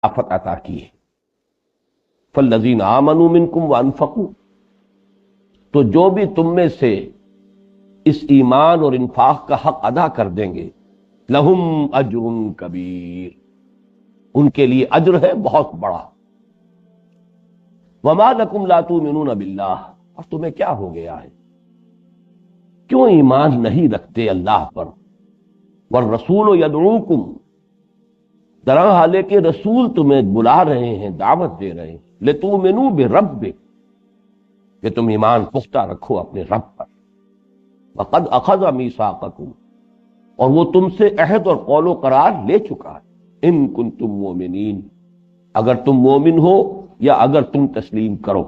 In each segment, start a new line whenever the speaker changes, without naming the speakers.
آفت عطا کی ہے۔ فالذین آمنوا منکم وانفقوا، تو جو بھی تم میں سے اس ایمان اور انفاق کا حق ادا کر دیں گے، لہم اجر کبیر، ان کے لیے اجر ہے بہت بڑا۔ وما لکم لا تؤمنون باللہ، اور تمہیں کیا ہو گیا ہے، کیوں ایمان نہیں رکھتے اللہ پر؟ والرسول یدعوکم، درا حال ہے کہ رسول تمہیں بلا رہے ہیں، دعوت دے رہے ہیں، لتؤمنوا بربک، کہ تم ایمان پختہ رکھو اپنے رب پر۔ وقد اخذ میثاقکم، اور وہ تم سے عہد اور قول و قرار لے چکا ہے، ان کنتم مؤمنین، اگر تم مومن ہو یا اگر تم تسلیم کرو۔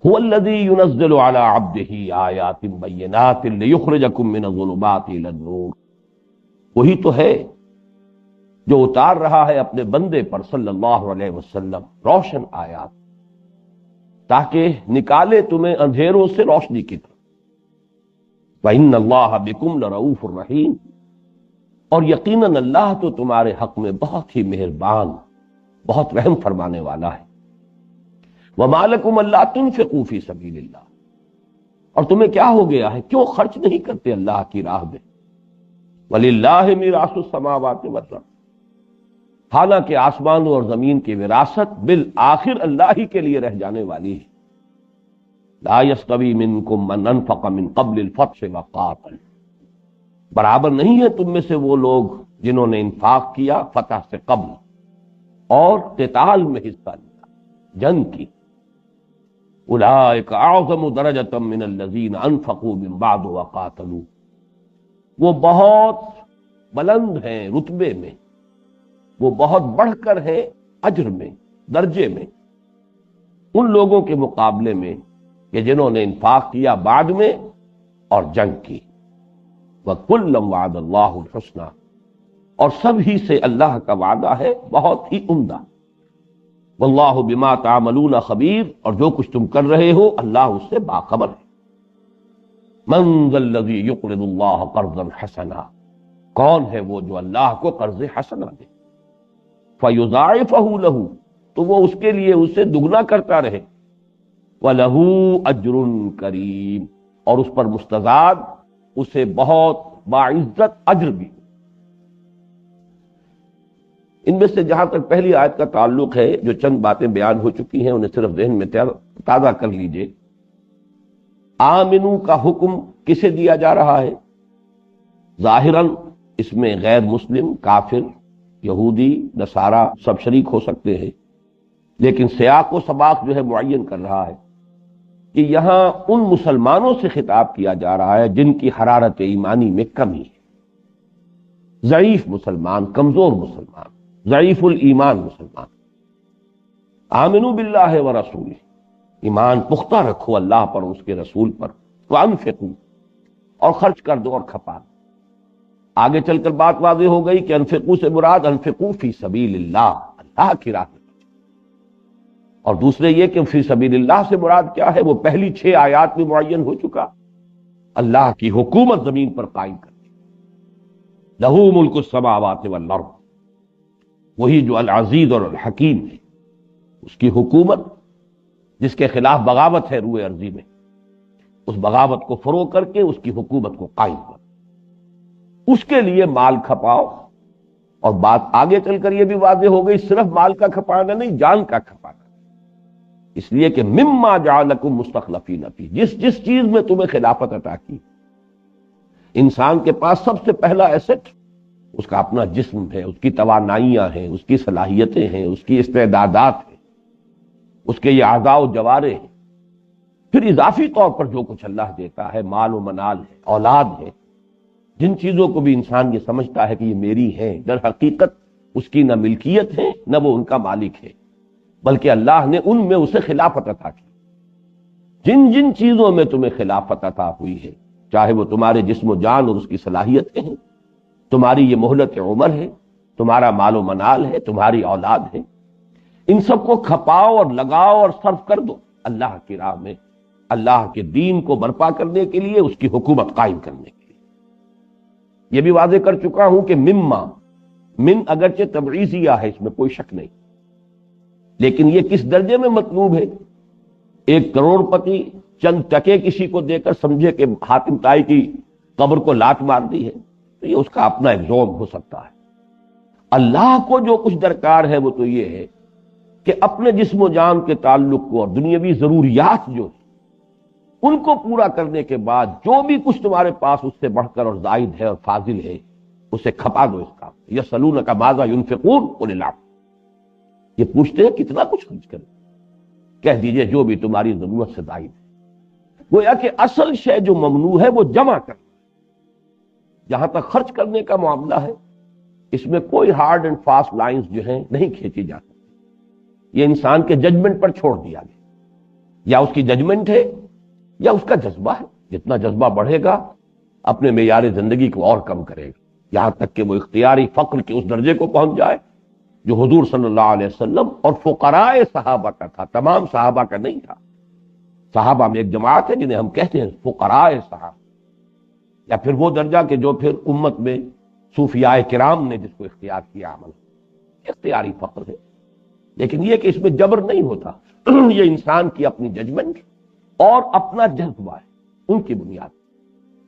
هو الذی ينزل على عبده آیات بینات لیخرجکم من الظلمات الى النور، وہی تو ہے جو اتار رہا ہے اپنے بندے پر صلی اللہ علیہ وسلم روشن آیات، تاکہ نکالے تمہیں اندھیروں سے روشنی کی طرف۔ وَإِنَّ اللَّهَ بِكُمْ لَرَؤُوفٌ رَحِيمٌ، اور یقیناً اللہ تو تمہارے حق میں بہت ہی مہربان، بہت رحم فرمانے والا ہے۔ وَمَا لَكُمْ أَلَّا تُنْفِقُوا فِي سَبِيلِ اللَّهِ، اور تمہیں کیا ہو گیا ہے، کیوں خرچ نہیں کرتے اللہ کی راہ میں؟ وَلِلَّهِ مِيرَاثُ السَّمَاوَاتِ وَالْأَرْضِ، حالانکہ آسمانوں اور زمین کی وراثت بالآخر اللہ ہی کے لیے رہ جانے والی ہے۔ لا يستوی منکم من انفق من قبل الفتح وقاتل، برابر نہیں ہے تم میں سے وہ لوگ جنہوں نے انفاق کیا فتح سے قبل اور قتال میں حصہ لیا، جنگ کی۔ اولئک اعظم درجۃ من الذین انفقوا من بعد وقاتلوا، وہ بہت بلند ہیں رتبے میں، وہ بہت بڑھ کر ہے اجر میں، درجے میں، ان لوگوں کے مقابلے میں کہ جنہوں نے انفاق کیا بعد میں اور جنگ کی۔ وَكُلًّا وَعَدَ اللَّهُ الْحُسْنَىٰ، اور سب ہی سے اللہ کا وعدہ ہے بہت ہی عمدہ۔ وَاللَّهُ بِمَا تَعْمَلُونَ خَبِيرٌ، اور جو کچھ تم کر رہے ہو اللہ اس سے باخبر ہے۔ مَن ذَا الَّذِي يُقْرِضُ اللَّهَ قَرْضًا حَسَنًا، کون ہے وہ جو اللہ کو قرض حسنہ دے؟ فَيُضَاعِفَهُ لَهُ، تو وہ اس کے لیے اسے دگنا کرتا رہے۔ وَلَهُ أَجْرٌ كَرِيمٌ، اور اس پر مستزاد اسے بہت باعزت اجر بھی۔ ان میں سے جہاں تک پہلی آیت کا تعلق ہے، جو چند باتیں بیان ہو چکی ہیں انہیں صرف ذہن میں تازہ کر لیجئے۔ آمنو کا حکم کسے دیا جا رہا ہے؟ ظاہراً اس میں غیر مسلم، کافر، یہودی، نصارہ سب شریک ہو سکتے ہیں، لیکن سیاق و سباق جو ہے معین کر رہا ہے کہ یہاں ان مسلمانوں سے خطاب کیا جا رہا ہے جن کی حرارت ایمانی میں کمی ہے، ضعیف مسلمان، کمزور مسلمان، ضعیف الایمان مسلمان۔ آمنوا باللہ ورسولہ، ایمان پختہ رکھو اللہ پر، اس کے رسول پر۔ وانفقوا، اور خرچ کر دو اور کھپا دو۔ آگے چل کر بات واضح ہو گئی کہ انفقوا سے مراد انفقوا فی سبیل اللہ، اللہ کی راہ میں، اور دوسرے یہ کہ فی سبیل اللہ سے مراد کیا ہے، وہ پہلی 6 آیات میں معین ہو چکا، اللہ کی حکومت زمین پر قائم کرنی۔ لہ ملک السماوات والارض، وہی جو العزیز اور الحکیم ہے، اس کی حکومت جس کے خلاف بغاوت ہے روئے ارضی میں، اس بغاوت کو فروغ کر کے اس کی حکومت کو قائم کر، اس کے لیے مال کھپاؤ۔ اور بات آگے چل کر یہ بھی واضح ہو گئی، صرف مال کا کھپانا نہیں، جان کا کھپانا، اس لیے کہ مما جعلکم مستخلفین فیہ، جس چیز میں تمہیں خلافت عطا کی۔ انسان کے پاس سب سے پہلا ایسٹ اس کا اپنا جسم ہے، اس کی توانائیاں ہیں، اس کی صلاحیتیں ہیں، اس کی استعدادات ہیں، اس کے یہ اعضاء و جوارے ہیں، پھر اضافی طور پر جو کچھ اللہ دیتا ہے، مال و منال ہے، اولاد ہے، جن چیزوں کو بھی انسان یہ سمجھتا ہے کہ یہ میری ہیں، در حقیقت اس کی نہ ملکیت ہے نہ وہ ان کا مالک ہے، بلکہ اللہ نے ان میں اسے خلافت عطا کی۔ جن جن چیزوں میں تمہیں خلافت عطا ہوئی ہے، چاہے وہ تمہارے جسم و جان اور اس کی صلاحیتیں ہیں، تمہاری یہ مہلت عمر ہے، تمہارا مال و منال ہے، تمہاری اولاد ہے، ان سب کو کھپاؤ اور لگاؤ اور صرف کر دو اللہ کی راہ میں، اللہ کے دین کو برپا کرنے کے لیے، اس کی حکومت قائم کرنے کے لیے۔ یہ بھی واضح کر چکا ہوں کہ مما من اگرچہ تبعیضیہ ہے، اس میں کوئی شک نہیں، لیکن یہ کس درجے میں مطلوب ہے؟ 1 کروڑ پتی چند ٹکے کسی کو دے کر سمجھے کہ حاتم طائی کی قبر کو لات مار دی ہے، تو یہ اس کا اپنا ایک ذوق ہو سکتا ہے۔ اللہ کو جو کچھ درکار ہے وہ تو یہ ہے کہ اپنے جسم و جان کے تعلق کو اور دنیاوی ضروریات جو ان کو پورا کرنے کے بعد جو بھی کچھ تمہارے پاس اس سے بڑھ کر اور زائد ہے اور فاضل ہے اسے کھپا دو۔ اس کا یسألونک ماذا ينفقون قل العفو، یہ پوچھتے ہیں کتنا کچھ خرچ کریں، کہہ دیجئے جو بھی تمہاری ضرورت سے زائد ہے۔ گویا کہ اصل شے جو ممنوع ہے وہ جمع کرنا۔ جہاں تک خرچ کرنے کا معاملہ ہے اس میں کوئی ہارڈ اینڈ فاسٹ لائنز جو ہیں نہیں کھینچی جا سکتی، یہ انسان کے ججمنٹ پر چھوڑ دیا گیا، یا اس کی ججمنٹ ہے یا اس کا جذبہ ہے۔ جتنا جذبہ بڑھے گا اپنے معیار زندگی کو اور کم کرے گا، یہاں تک کہ وہ اختیاری فقر کے اس درجے کو پہنچ جائے جو حضور صلی اللہ علیہ وسلم اور فقراء صحابہ کا تھا، تمام صحابہ کا نہیں تھا۔ صحابہ میں ایک جماعت ہے جنہیں ہم کہتے ہیں فقراء صحابہ، یا پھر وہ درجہ کہ جو پھر امت میں صوفیاء کرام نے جس کو اختیار کیا عمل، اختیاری فقر ہے، لیکن یہ کہ اس میں جبر نہیں ہوتا، یہ انسان کی اپنی ججمنٹ اور اپنا جذبہ ہے ان کی بنیاد۔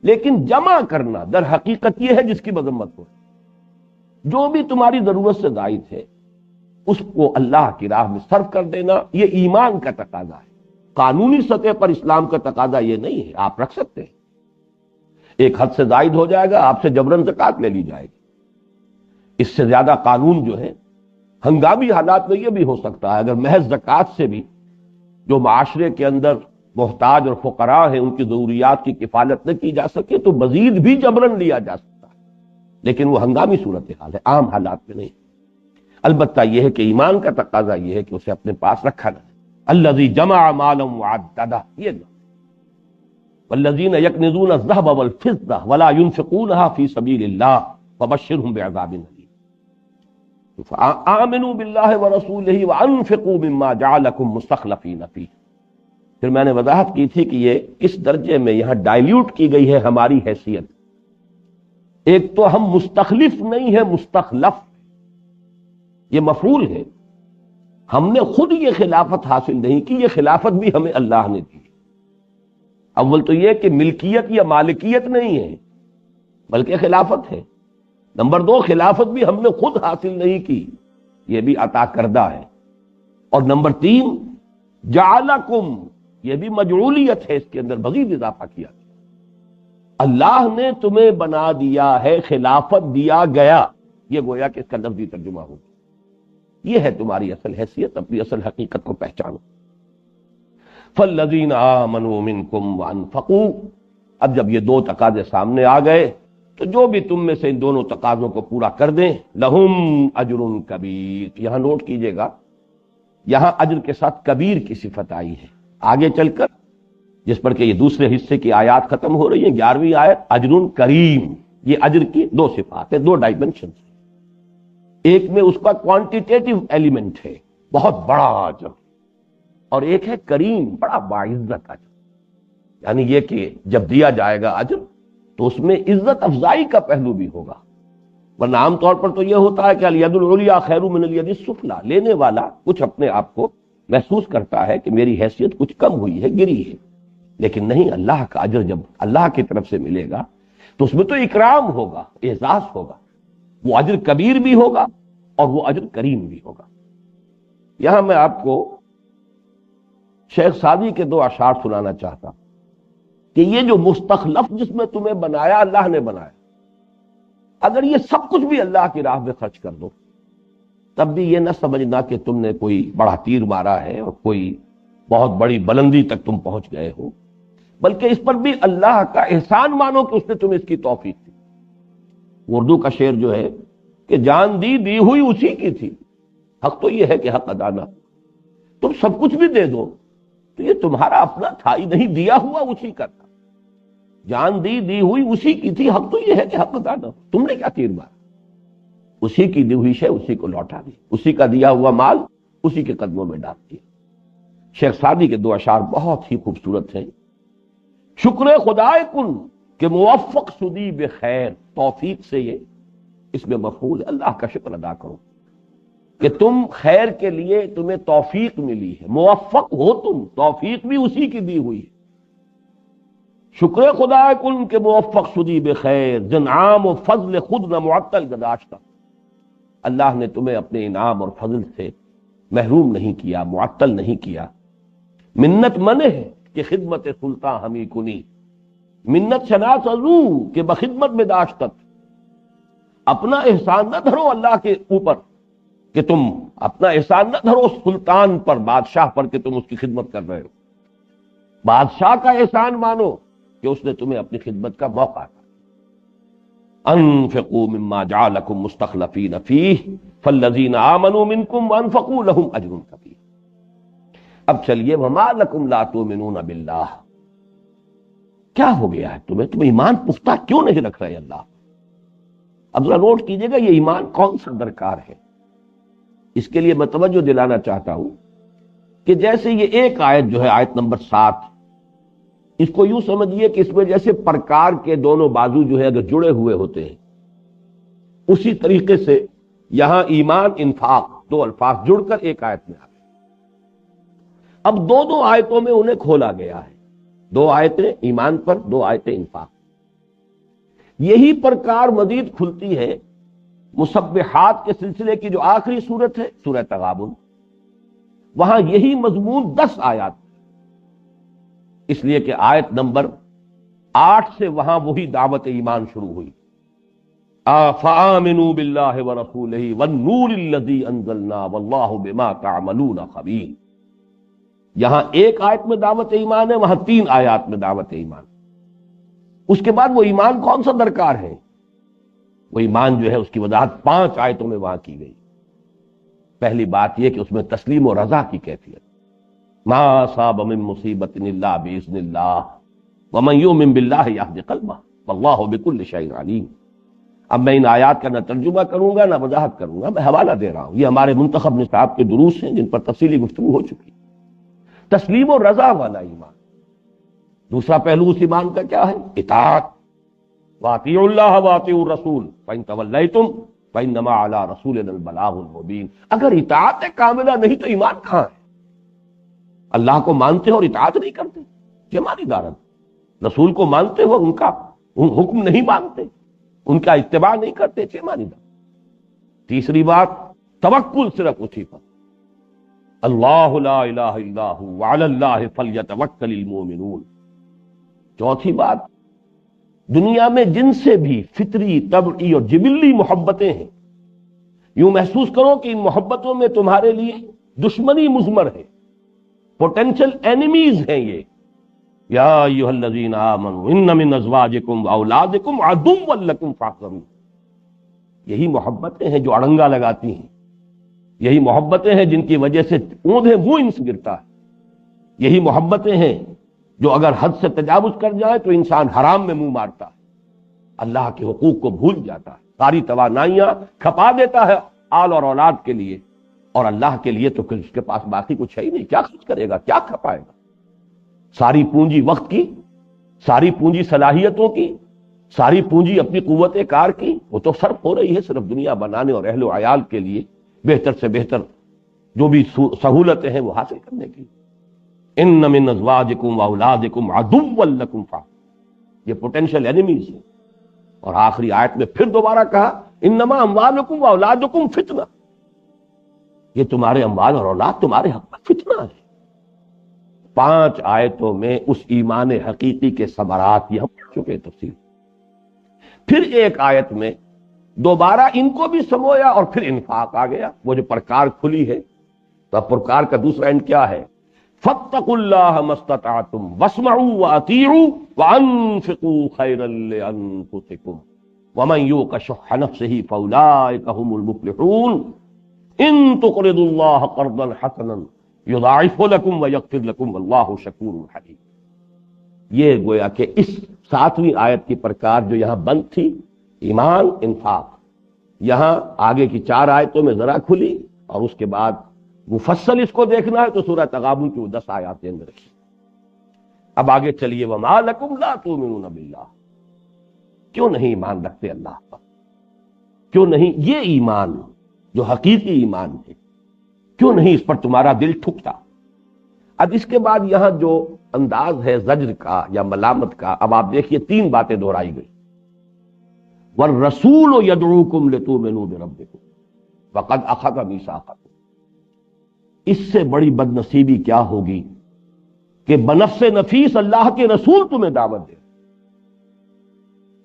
لیکن جمع کرنا در حقیقت یہ ہے جس کی مذمت ہو، جو بھی تمہاری ضرورت سے زائد ہے اس کو اللہ کی راہ میں صرف کر دینا، یہ ایمان کا تقاضا ہے۔ قانونی سطح پر اسلام کا تقاضا یہ نہیں ہے، آپ رکھ سکتے ہیں، ایک حد سے زائد ہو جائے گا آپ سے جبراً زکوٰۃ لے لی جائے گی۔ اس سے زیادہ قانون جو ہے ہنگامی حالات میں یہ بھی ہو سکتا ہے، اگر محض زکوٰۃ سے بھی جو معاشرے کے اندر محتاج اور فقراء ہیں ان کی ضروریات کی کفالت نہ کی جا سکے تو مزید بھی جبراً لیا جا سکتا ہے، لیکن وہ ہنگامی صورتحال ہے، عام حالات میں نہیں۔ البتہ یہ ہے کہ ایمان کا تقاضا یہ ہے کہ اسے اپنے پاس رکھا نہ، الذی جمع مالا وعددہ، یہ نہ، والذین یکنزون الذهب والفضة ولا ينفقونها في سبیل اللہ فبشرهم بعذاب الیم فآمنوا باللہ ورسولہ وانفقوا مما جعلکم مستخلفین فیہ۔ پھر میں نے وضاحت کی تھی کہ یہ کس درجے میں یہاں ڈائلیوٹ کی گئی ہے ہماری حیثیت۔ ایک تو ہم مستخلف نہیں ہے، مستخلف، یہ مفعول ہے، ہم نے خود یہ خلافت حاصل نہیں کی، یہ خلافت بھی ہمیں اللہ نے دی۔ اول تو یہ کہ ملکیت یا مالکیت نہیں ہے بلکہ خلافت ہے۔ نمبر 2، خلافت بھی ہم نے خود حاصل نہیں کی، یہ بھی عطا کردہ ہے۔ اور نمبر 3، جعلکم، یہ بھی مجعولیت ہے، اس کے اندر مزید اضافہ کیا، اللہ نے تمہیں بنا دیا ہے، خلافت دیا گیا، یہ گویا کہ اس کا لفظی ترجمہ ہوگا۔ یہ ہے تمہاری اصل حیثیت، اپنی اصل حقیقت کو پہچانو۔ فالذین آمنوا منکم وانفقوا، اب جب یہ 2 تقاضے سامنے آ گئے تو جو بھی تم میں سے ان دونوں تقاضوں کو پورا کر دیں، لہم اجر کبیر، یہاں نوٹ کیجئے گا، یہاں اجر کے ساتھ کبیر کی صفت آئی ہے۔ آگے چل کر جس پر کہ یہ دوسرے حصے کی آیات ختم ہو رہی ہیں، 11ویں آیت، اجر کریم، یہ اجر کی 2 صفات ہیں، 2 ڈائمنشن، ایک میں اس کا کوانٹیٹیو ایلیمنٹ ہے، بہت بڑا اجر، اور ایک ہے کریم، بڑا باعزت اجر، یعنی یہ کہ جب دیا جائے گا اجر تو اس میں عزت افزائی کا پہلو بھی ہوگا، ورنہ عام طور پر تو یہ ہوتا ہے کہ الید العلیٰ خیر من الید السفلیٰ، لینے والا کچھ اپنے آپ کو محسوس کرتا ہے کہ میری حیثیت کچھ کم ہوئی ہے، گری ہے، لیکن نہیں، اللہ کا اجر جب اللہ کی طرف سے ملے گا تو اس میں تو اکرام ہوگا، اعزاز ہوگا، وہ اجر کبیر بھی ہوگا اور وہ اجر کریم بھی ہوگا۔ یہاں میں آپ کو شیخ سعدی کے 2 اشعار سنانا چاہتا کہ یہ جو مستخلف جس میں تمہیں بنایا اللہ نے بنایا، اگر یہ سب کچھ بھی اللہ کی راہ میں خرچ کر دو تب بھی یہ نہ سمجھنا کہ تم نے کوئی بڑا تیر مارا ہے اور کوئی بہت بڑی بلندی تک تم پہنچ گئے ہو، بلکہ اس پر بھی اللہ کا احسان مانو کہ اس نے تمہیں اس کی توفیق دی۔ اردو کا شعر جو ہے کہ جان دی ہوئی اسی کی تھی، حق تو یہ ہے کہ حق ادا نہ، تم سب کچھ بھی دے دو تو یہ تمہارا اپنا تھا ہی نہیں، دیا ہوا اسی کا تھا، جان دی ہوئی اسی کی تھی، حق تو یہ ہے کہ حق ادا نہ، تم نے کیا تیر مارا، اسی کی دی ہوئی شے اسی کو لوٹا دی، اسی کا دیا ہوا مال اسی کے قدموں میں ڈال دیا۔ شیخ سعدی کے 2 اشعار بہت ہی خوبصورت ہیں۔ شکر خدائے کن کہ موفق شدی بخیر، توفیق سے یہ اس میں مفعول ہے، اللہ کا شکر ادا کرو کہ تم خیر کے لیے تمہیں توفیق ملی ہے، موفق ہو تم، توفیق بھی اسی کی دی ہوئی ہے۔ شکر خدا کن کے موفق شدی بخیر، جنعام و فضل خود نہ معطل گداشتہ، اللہ نے تمہیں اپنے انعام اور فضل سے محروم نہیں کیا، معطل نہیں کیا۔ منت منع ہے کہ خدمت سلطان ہمی کنی، منت شناس ازو کہ بخدمت میں داشتت، اپنا احسان نہ دھرو اللہ کے اوپر کہ تم اپنا احسان نہ دھرو سلطان پر، بادشاہ پر کہ تم اس کی خدمت کر رہے ہو، بادشاہ کا احسان مانو کہ اس نے تمہیں اپنی خدمت کا موقع دیا۔ انفقوا مما جعلکم مستخلفین فیہ فالذین آمنوا منکم وانفقوا لهم اجر کبیر۔ اب چلیے وما لکم لا تؤمنون باللہ، کیا ہو گیا ہے تم ایمان پختہ کیوں نہیں رکھ رہے اللہ؟ اب ذرا نوٹ کیجئے گا یہ ایمان کون سا درکار ہے۔ اس کے لیے میں توجہ دلانا چاہتا ہوں کہ جیسے یہ ایک آیت جو ہے آیت نمبر 7، اس کو یوں سمجھیے کہ اس میں جیسے پرکار کے دونوں بازو جو ہے اگر جڑے ہوئے ہوتے ہیں، اسی طریقے سے یہاں ایمان انفاق دو الفاظ جڑ کر ایک آیت میں آ گئے۔ اب دو آیتوں میں انہیں کھولا گیا ہے، دو آیتیں ایمان پر، دو آیتیں انفاق۔ یہی پرکار مزید کھلتی ہے مسبحات کے سلسلے کی جو آخری صورت ہے سورہ تغابن، وہاں یہی مضمون 10 آیات، اس لیے کہ آیت نمبر 8 سے وہاں وہی دعوت ایمان شروع ہوئی، فآمنوا باللہ ورسولہ والنور الذی انزلنا واللہ بما تعملون خبیر۔ یہاں ایک آیت میں دعوت ایمان ہے، وہاں 3 آیات میں دعوت ایمان۔ اس کے بعد وہ ایمان کون سا درکار ہے؟ وہ ایمان جو ہے اس کی وضاحت 5 آیتوں میں وہاں کی گئی۔ پہلی بات یہ کہ اس میں تسلیم و رضا کی کیفیت، ما اصاب من مصیبت الا باذن اللہ ومن یؤمن باللہ یہد قلبہ واللہ بکل شیء علیم۔ اب میں ان آیات کا نہ ترجمہ کروں گا نہ وضاحت کروں گا، میں حوالہ دے رہا ہوں، یہ ہمارے منتخب نصاب کے دروس ہیں جن پر تفصیلی گفتگو ہو چکی۔ تسلیم و رضا والا ایمان۔ دوسرا پہلو اس ایمان کا کیا ہے؟ اطاعت، واطیعوا اللہ واطیعوا الرسول فإن تولیتم فإنما علی رسولنا البلاغ المبین۔ اگر اطاعت کاملہ نہیں تو ایمان کہاں ہے؟ اللہ کو مانتے ہو اور اطاعت نہیں کرتے، یہ ہماری دارت۔ رسول کو مانتے ہو، ان کا حکم نہیں مانتے، ان کا اتباع نہیں کرتے، یہ ہماری دارت۔ تیسری بات توکل صرف اسی پر، اللہ لا الہ الا ہو وعلی اللہ فلیتوکل المؤمنون۔ چوتھی بات، دنیا میں جن سے بھی فطری، طبعی اور جبلی محبتیں ہیں، یوں محسوس کرو کہ ان محبتوں میں تمہارے لیے دشمنی مضمر ہے، پوٹینشل اینیمیز ہیں یہ۔ یا ایھا الذین آمنوا ان من ازواجکم واولادکم عدوا لکم فاحذروہ۔ یہی محبتیں ہیں جو اڑنگا لگاتی ہیں، یہی محبتیں ہیں جن کی وجہ سے اوندھے منہ انس گرتا ہے، یہی محبتیں ہیں جو اگر حد سے تجاوز کر جائے تو انسان حرام میں منہ مارتا ہے، اللہ کے حقوق کو بھول جاتا ہے، ساری توانائیاں کھپا دیتا ہے آل اور اولاد کے لیے، اور اللہ کے لیے تو پھر اس کے پاس باقی کچھ ہے ہی نہیں، کیا خرچ کرے گا، کیا کھپائے گا؟ ساری پونجی وقت کی، ساری پونجی صلاحیتوں کی، ساری پونجی اپنی قوت کار کی، وہ تو صرف ہو رہی ہے صرف دنیا بنانے اور اہل و عیال کے لیے بہتر سے بہتر جو بھی سہولتیں ہیں وہ حاصل کرنے کی۔ ان من ازواجکم واولادکم عدوا لکم فاحذروہ، یہ پوٹینشل اینیمیز ہیں۔ اور آخری آیت میں پھر دوبارہ کہا انما اموالکم واولادکم فتنہ، یہ تمہارے اموال اور اولاد تمہارے حق میں فتنہ ہے۔ 5 آیتوں میں اس ایمان حقیقی کے ثمرات یہ ہم پڑھ چکے ہیں تفصیل۔ پھر ایک آیت میں دوبارہ ان کو بھی سمویا اور پھر انفاق آ گیا، وہ جو پرکار کھلی ہے۔ تو اب پرکار کا دوسرا اینڈ کیا ہے؟ فاتقوا اللہ ما استطعتم واسمعوا واطیعوا وانفقوا خیرا لانفسکم ومن یوق شح نفسہ فاولئک هم المفلحون ان تقرضوا اللہ قرضا حسنا یضاعف لکم ویغفر لکم واللہ شکور حلیم۔ یہ گویا کہ اس 7ویں آیت کی پرکار جو یہاں بند تھی، ایمان انفاق، یہاں آگے کی 4 آیتوں میں ذرا کھلی، اور اس کے بعد مفصل اس کو دیکھنا ہے تو سورہ تغابن کی وہ 10 آیات ذہن میں رکھیے۔ اب آگے چلیے، وما لکم لا تؤمنون باللہ، کیوں نہیں ایمان رکھتے اللہ پر؟ کیوں نہیں یہ ایمان جو حقیقی ایمان ہے، کیوں نہیں اس پر تمہارا دل ٹھکتا؟ اب اس کے بعد یہاں جو انداز ہے زجر کا یا ملامت کا، اب آپ دیکھیے تین باتیں دہرائی گئی۔ والرسول یدعوکم لتؤمنوا بربکم وقد اخذ میثاقکم۔ اس سے بڑی بد نصیبی کیا ہوگی کہ بنفس نفیس اللہ کے رسول تمہیں دعوت دے۔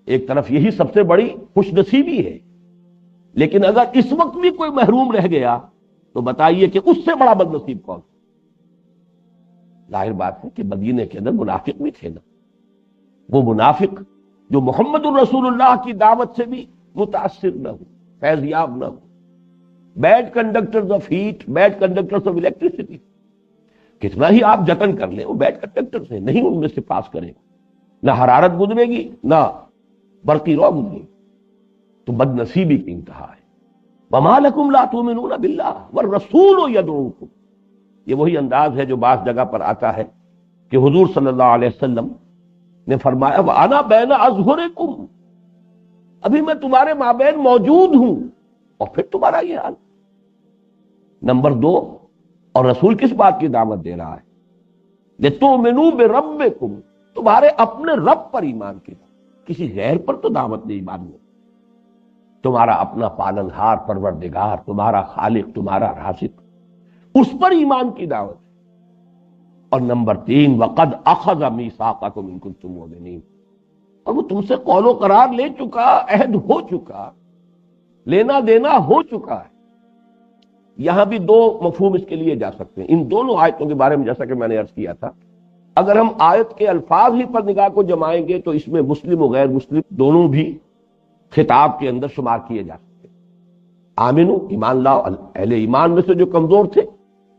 ایک طرف یہی سب سے بڑی خوش نصیبی ہے، لیکن اگر اس وقت بھی کوئی محروم رہ گیا تو بتائیے کہ اس سے بڑا بد نصیب کون؟ ظاہر بات ہے کہ مدینے کے اندر منافق بھی تھے نا، وہ منافق جو محمد الرسول اللہ کی دعوت سے بھی متاثر نہ ہو، فیض یاب نہ ہو، bad conductors of heat, bad conductors of electricity, کتنا ہی آپ جتن کر لیں وہ بیڈ کنڈکٹرز ہیں، نہیں ان میں سے پاس کریں گے، نہ حرارت گزرے گی نہ برقی رو گزرے گی، تو بد نصیبی کی انتہا ہے۔ وَمَا لَكُمْ لَا تُؤْمِنُونَ بِاللَّهِ وَالرَّسُولُ يَدْعُوكُمْ۔ یہ وہی انداز ہے جو بعض جگہ پر آتا ہے کہ حضور صلی اللہ علیہ وسلم نے فرمایا وَأَنَا بَيْنَ أَظْهُرِكُمْ، ابھی میں تمہارے مابین موجود ہوں، اور پھر تمہارا یہ حال۔ نمبر دو، اور رسول کس بات کی دعوت دے رہا ہے؟ لِتُؤْمِنُوا بِرَبِّكُمْ، تمہارے اپنے رب پر ایمان کی دعوت، کسی غیر پر تو دعوت نہیں ماننی، تمہارا اپنا پالنہار پروردگار، تمہارا خالق، تمہارا رازق، اس پر ایمان کی دعوت۔ اور نمبر تین، وَقَدْ أَخَذَ مِيثَاقَكُمْ إِن كُنتُم مُؤْمِنِينَ، اور وہ تم سے قول و قرار لے چکا، عہد ہو چکا، لینا دینا ہو چکا ہے۔ یہاں بھی دو مفہوم اس کے لیے جا سکتے ہیں، ان دونوں آیتوں کے بارے میں جیسا کہ میں نے عرض کیا تھا، اگر ہم آیت کے الفاظ ہی پر نگاہ کو جمائیں گے تو اس میں مسلم و غیر مسلم دونوں بھی خطاب کے اندر شمار کیے جا سکتے ہیں۔ آمنو، ایمان لاؤ، اہل ایمان میں سے جو کمزور تھے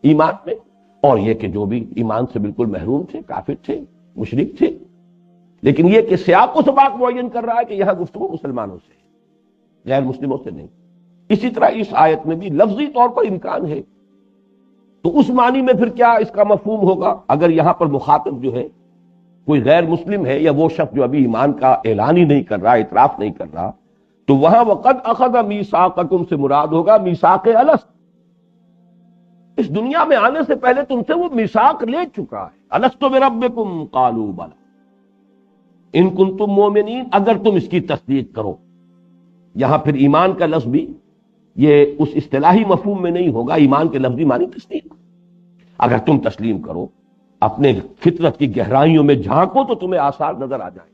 ایمان میں، اور یہ کہ جو بھی ایمان سے بالکل محروم تھے، کافر تھے، مشرک تھے۔ لیکن یہ کہ سیاق و سباق معین کر رہا ہے کہ یہاں گفتگو مسلمانوں سے ہے، غیر مسلموں سے نہیں۔ اسی طرح اس آیت میں بھی لفظی طور پر امکان ہے، تو اس معنی میں پھر کیا اس کا مفہوم ہوگا؟ اگر یہاں پر مخاطب جو ہے کوئی غیر مسلم ہے یا وہ شخص جو ابھی ایمان کا اعلان ہی نہیں کر رہا، اعتراف نہیں کر رہا، تو وہاں وقد اخذ میثاقکم سے مراد ہوگا میثاق الست۔ اس دنیا میں آنے سے پہلے تم سے وہ میثاق لے چکا ہے، الست بربکم قالوا بلی ان کنتم مؤمنین، اگر تم اس کی تصدیق کرو۔ یہاں پھر ایمان کا لفظ بھی یہ اس اصطلاحی مفہوم میں نہیں ہوگا، ایمان کے لفظی معنی تصدیق، اگر تم تسلیم کرو، اپنے فطرت کی گہرائیوں میں جھانکو تو تمہیں آثار نظر آ جائیں۔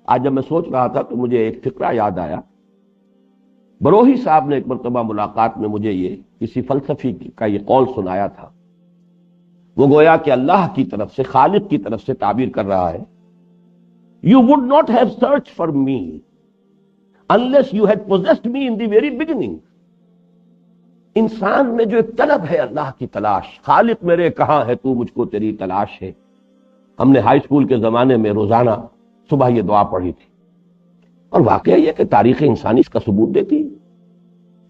آج جب میں سوچ رہا تھا تو مجھے ایک فقرہ یاد آیا، بروہی صاحب نے ایک مرتبہ ملاقات میں مجھے یہ کسی فلسفی کا یہ قول سنایا تھا، وہ گویا کہ اللہ کی طرف سے، خالق کی طرف سے تعبیر کر رہا ہے، You would not have searched for me unless you had possessed me in the very beginning۔ انسان میں جو ایک طلب ہے اللہ کی تلاش، خالق میرے کہاں ہے تو، مجھ کو تیری تلاش ہے۔ ہم نے ہائی اسکول کے زمانے میں روزانہ صبح یہ دعا پڑھی تھی، اور واقعہ یہ کہ تاریخ انسانی اس کا ثبوت دیتی ہے،